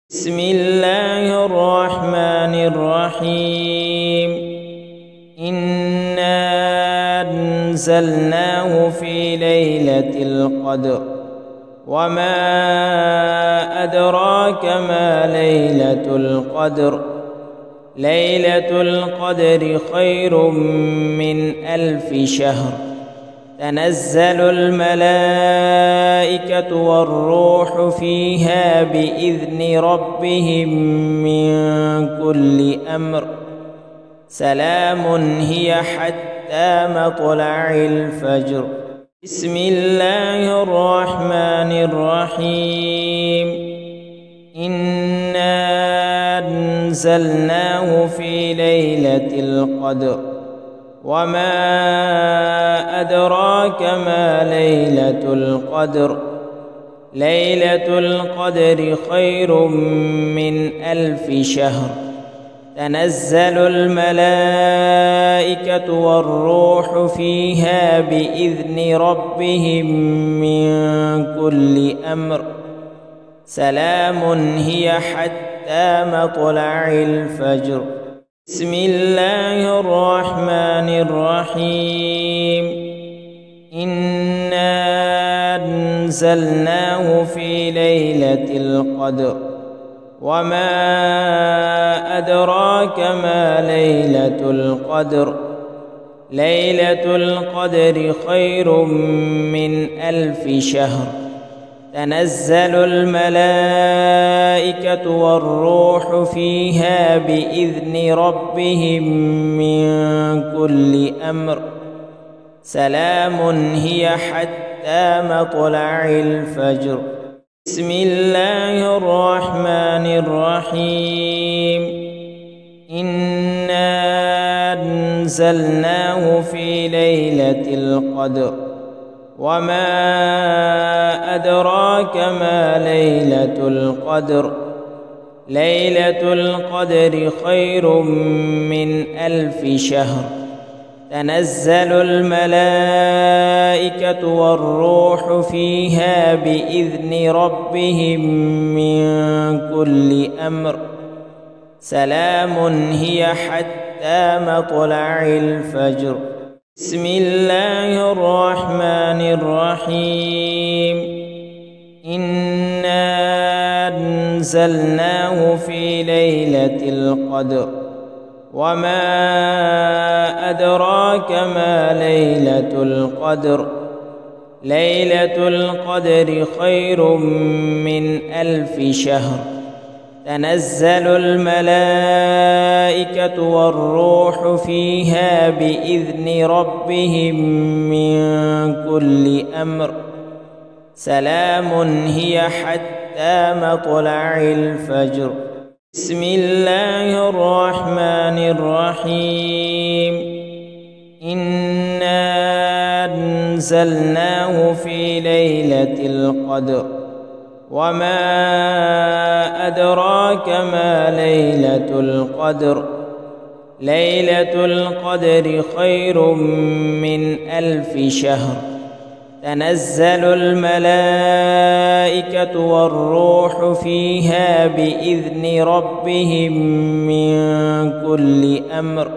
بسم الله الرحمن الرحيم. إنا أنزلناه في ليلة القدر وما أدراك ما ليلة القدر. ليلة القدر خير من 1000 شهر. تنزل الملائكة والروح فيها بإذن ربهم من كل أمر. سلام هي حتى مطلع الفجر. بسم الله الرحمن الرحيم. إنا أنزلناه في ليلة القدر وما أدراك ما ليلة القدر. ليلة القدر خير من 1000 شهر. تنزل الملائكة والروح فيها بإذن ربهم من كل أمر. سلام هي حتى مطلع الفجر. بسم الله الرحمن الرحيم. إنا أنزلناه في ليلة القدر وما أدراك ما ليلة القدر. ليلة القدر خير من 1000 شهر. تنزل الملائكة والروح فيها بإذن ربهم من كل أمر. سلام هي حتى مطلع الفجر. بسم الله الرحمن الرحيم. إنا أنزلناه في ليلة القدر وما أدراك ما ليلة القدر. ليلة القدر خير من 1000 شهر. تنزل الملائكة والروح فيها بإذن ربهم من كل أمر. سلام هي حتى مطلع الفجر. بسم الله الرحمن الرحيم. إنا أنزلناه في ليلة القدر وما أدراك ما ليلة القدر. ليلة القدر خير من 1000 شهر. تنزل الملائكة والروح فيها بإذن ربهم من كل أمر. سلام هي حتى مطلع الفجر. بسم الله الرحمن الرحيم. إنا أنزلناه في ليلة القدر وما أدراك ما ليلة القدر. ليلة القدر خير من 1000 شهر. تنزل الملائكة والروح فيها بإذن ربهم من كل أمر.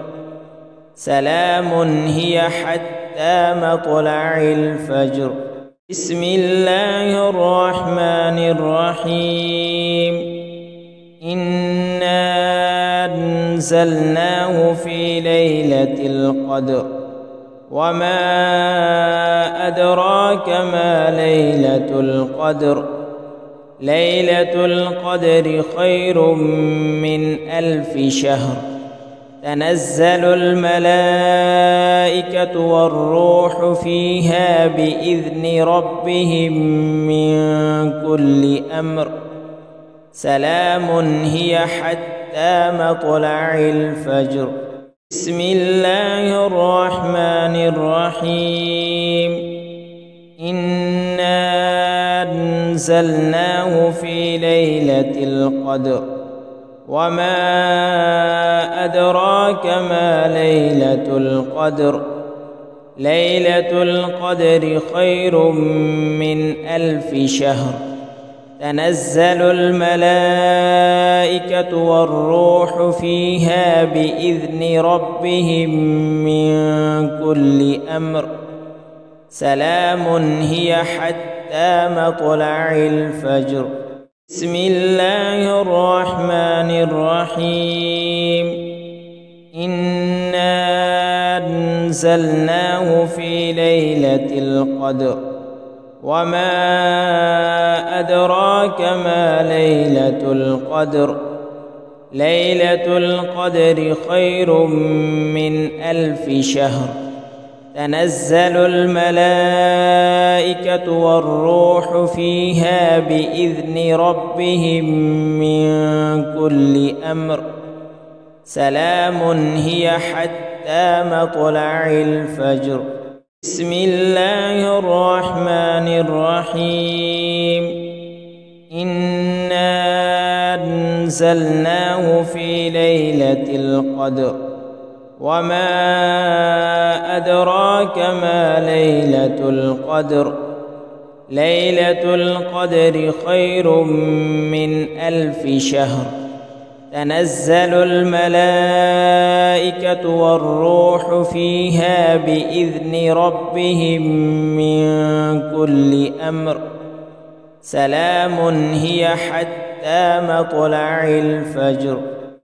سلام هي حتى مطلع الفجر. بسم الله الرحمن الرحيم. إنا أنزلناه في ليلة القدر وما أدراك ما ليلة القدر. ليلة القدر خير من 1000 شهر. تنزل الملائكة والروح فيها بإذن ربهم من كل أمر. سلام هي حتى مطلع الفجر. بسم الله الرحمن الرحيم. إنا أنزلناه في ليلة القدر وما أدراك ما ليلة القدر. ليلة القدر خير من 1000 شهر. تنزل الملائكة والروح فيها بإذن ربهم من كل أمر سلام هي حتى مطلع الفجر. بسم الله الرحمن الرحيم. إنا أنزلناه في ليلة القدر وما أدراك ما ليلة القدر. ليلة القدر خير من 1000 شهر. تنزل الملائكة والروح فيها بإذن ربهم من كل أمر سلام هي حتى مطلع الفجر. بسم الله الرحمن الرحيم. إنا أنزلناه في ليلة القدر وما أدراك ما ليلة القدر. ليلة القدر خير من 1000 شهر. تنزل الملائكة والروح فيها بإذن ربهم من كل أمر سلام هي حتى مطلع الفجر.